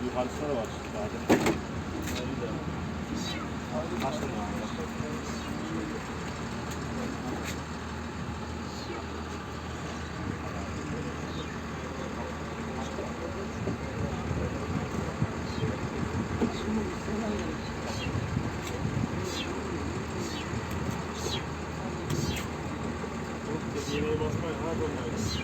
Yukarısında da var. Zaten. Kaç tane var? Yemeğe basmayın. Ha,